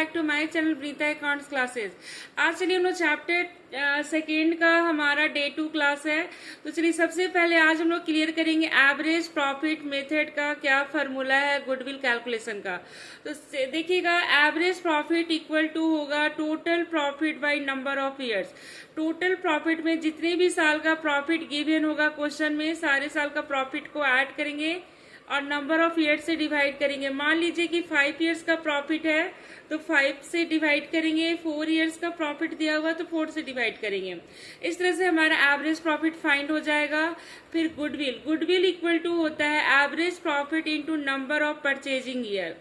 Back to my channel Preeta accounts classes. आज चलिए हम लोग चैप्टर सेकेंड का हमारा डे 2 क्लास है। तो चलिए सबसे पहले आज हम लोग क्लियर करेंगे एवरेज प्रॉफिट मेथड का क्या फार्मूला है गुडविल कैलकुलेशन का। तो देखिएगा, एवरेज प्रॉफिट इक्वल टू होगा total profit by number of years. Total profit में जितने भी साल का प्रॉफिट गिवन होगा क्वेश्चन में, सारे साल का प्रॉफिट को ऐड करेंगे और नंबर ऑफ ईयर्स से डिवाइड करेंगे। मान लीजिए कि 5 ईयर्स का प्रॉफिट है तो 5 से डिवाइड करेंगे, 4 ईयर्स का प्रॉफिट दिया हुआ तो 4 से डिवाइड करेंगे। इस तरह से हमारा एवरेज प्रॉफिट फाइंड हो जाएगा। फिर गुडविल इक्वल टू होता है average profit into number of purchasing year.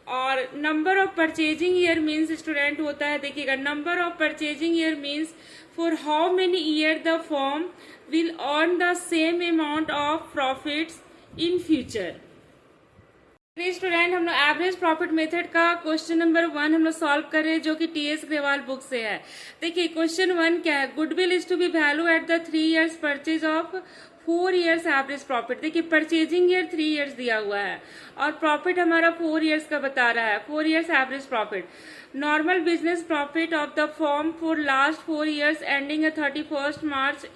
और number of purchasing year means student होता है, देखिएगा, number of purchasing year means for how many year the firm will earn the same amount of profits in future. Student, हम लोग average profit method का question number 1 हम लोग solve कर रहे हैं, जो कि टीएस ग्रेवाल बुक से है। देखिए क्वेश्चन 1 क्या है, goodwill is to be value at the 3 years purchase of 4 years average profit. देखिए परचेजिंग ईयर 3 ईयर्स दिया हुआ है और प्रॉफिट हमारा 4 ईयर्स का बता रहा है, 4 years average profit. Normal business profit of the firm for last 4 years ending 31 March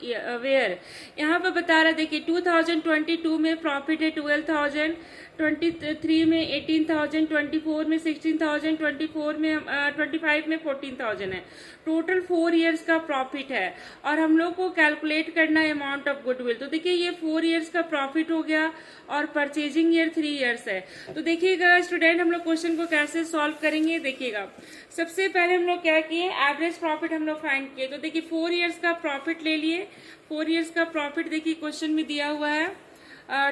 were. यहाँ पर बता रहा है, देखिए 2022 में प्रॉफिट है 12,000, 23 में 18,000, 24 में 16,000, 24 में 25 में 14,000 है। टोटल 4 ईयर्स का प्रॉफिट है और हम लोग को कैलकुलेट करना है अमाउंट ऑफ गुडविल। तो देखिए ये 4 ईयर्स का प्रॉफिट हो गया और परचेजिंग ईयर 3 ईयर्स है। तो देखिएगा स्टूडेंट, हम लोग क्वेश्चन को कैसे सॉल्व करेंगे। देखिएगा सबसे पहले हम लोग क्या किए, एवरेज प्रॉफिट हम लोग फाइंड किए। तो देखिए 4 ईयर्स का प्रॉफिट ले लिए। 4 ईयर्स का प्रॉफिट देखिए क्वेश्चन में दिया हुआ है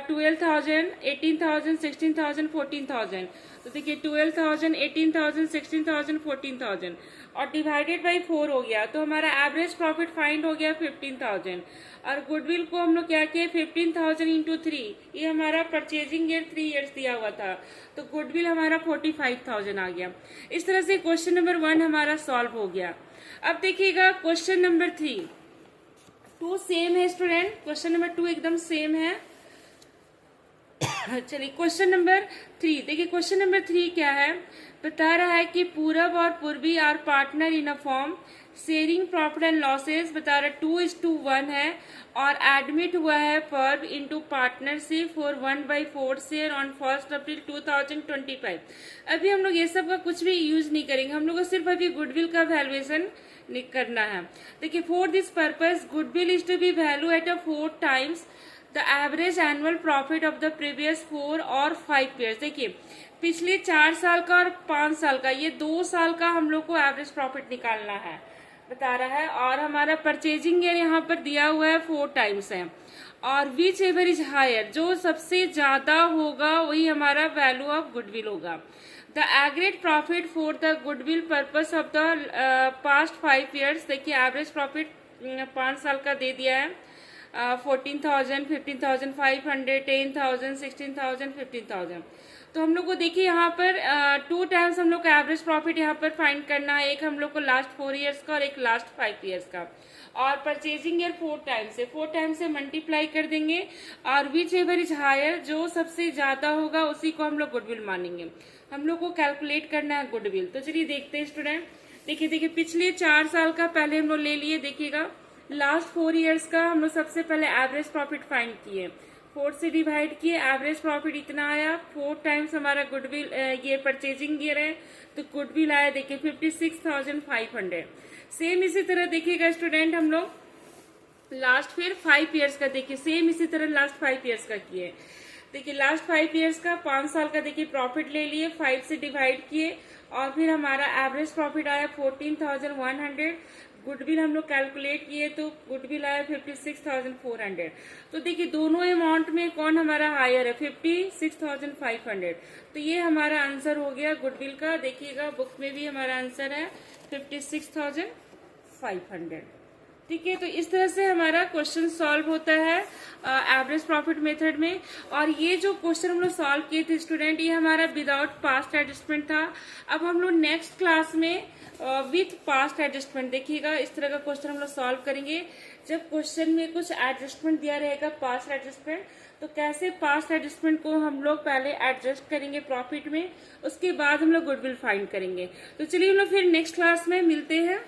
12,000, 18,000, 16,000, 14,000। तो देखिए 12,000, 18,000, 16,000, 14,000 और डिवाइडेड बाई 4 हो गया। तो हमारा एवरेज प्रॉफिट फाइंड हो गया 15,000। और गुडविल को हम लोग क्या किए, 15,000 इंटू 3, ये हमारा परचेजिंग ईयर 3 ईयर्स दिया हुआ था, तो गुडविल हमारा 45,000 आ गया। इस तरह से क्वेश्चन नंबर 1 हमारा सॉल्व हो गया। अब देखिएगा क्वेश्चन नंबर 3, 2 सेम है स्टूडेंट, क्वेश्चन नंबर 2 एकदम सेम है। चलिए क्वेश्चन नंबर 3 देखिए, क्वेश्चन नंबर 3 क्या है, बता रहा है कि पूरब और Purvi are partner in a firm sharing profit and losses, बता रहा है 2:1 है और एडमिट हुआ है firm into partnership for 1/4 share on 1 April 2025। अभी हम लोग ये सब का कुछ भी यूज नहीं करेंगे, हम लोग को सिर्फ अभी गुडविल का वैल्यूएशन करना है। देखिए for this purpose goodwill is to be value at 4 times the average annual profit of the previous 4 और 5 ईयर्स। देखिए पिछले 4 साल का और 5 साल का, ये 2 साल का हम लोग को एवरेज प्रॉफिट निकालना है, बता रहा है। और हमारा परचेजिंग ईयर यहाँ पर दिया हुआ है 4 टाइम्स है। और विच एवर इज हायर, जो सबसे ज्यादा होगा वही हमारा वैल्यू ऑफ गुडविल होगा। The agreed profit for the goodwill purpose of the past 5 years. देखिए एवरेज प्रॉफिट 5 साल का दे दिया है, 14,000, 15,500, 10,000, 16,000, 15,000। तो हम लोग को देखिए यहाँ पर 2 टाइम्स हम लोग का एवरेज प्रॉफिट यहाँ पर फाइंड करना है, एक हम लोग को लास्ट 4 ईयर्स का और एक लास्ट 5 ईयर्स का। और परचेजिंग ईयर 4 टाइम्स है, 4 टाइम्स से मल्टीप्लाई कर देंगे और विच एवर इज हायर, जो सबसे ज्यादा होगा उसी को हम लोग गुडविल मानेंगे। हम लोग को कैलकुलेट करना है गुडविल। तो चलिए देखते हैं स्टूडेंट। देखिए पिछले 4 साल का पहले हम लोग ले लिए। देखिएगा लास्ट 4 ईयर्स का हम लोग सबसे पहले एवरेज प्रॉफिट फाइंड किए, 4 से डिवाइड किए, एवरेज प्रॉफिट इतना आया। 4 टाइम्स हमारा गुडविल ये परचेजिंग ईयर है, तो गुडविल आया देखिए 56,500। सेम इसी तरह देखिएगा स्टूडेंट, हम लोग लास्ट फिर 5 ईयर्स का देखिए सेम इसी तरह लास्ट 5 ईयर्स का किए। देखिए लास्ट 5 ईयर्स का 5 साल का देखिए प्रॉफिट ले लिए, 5 से डिवाइड किए और फिर हमारा एवरेज प्रॉफिट आया 14,100। गुडविल हम लोग कैलकुलेट किए तो गुडविल आया 56,400। तो देखिए दोनों अमाउंट में कौन हमारा हायर है, 56,500। तो ये हमारा आंसर हो गया गुडविल का। देखिएगा बुक में भी हमारा आंसर है 56,500। ठीक है, तो इस तरह से हमारा क्वेश्चन सॉल्व होता है एवरेज प्रॉफिट मेथड में। और ये जो क्वेश्चन हम लोग सॉल्व किए थे स्टूडेंट, ये हमारा विदाउट पास्ट एडजस्टमेंट था। अब हम लोग नेक्स्ट क्लास में विथ पास्ट एडजस्टमेंट, देखिएगा इस तरह का क्वेश्चन हम लोग सॉल्व करेंगे। जब क्वेश्चन में कुछ एडजस्टमेंट दिया रहेगा, पास्ट एडजस्टमेंट, तो कैसे पास्ट एडजस्टमेंट को हम लोग पहले एडजस्ट करेंगे प्रॉफिट में, उसके बाद हम लोग गुडविल फाइंड करेंगे। तो चलिए हम लोग फिर नेक्स्ट क्लास में मिलते हैं।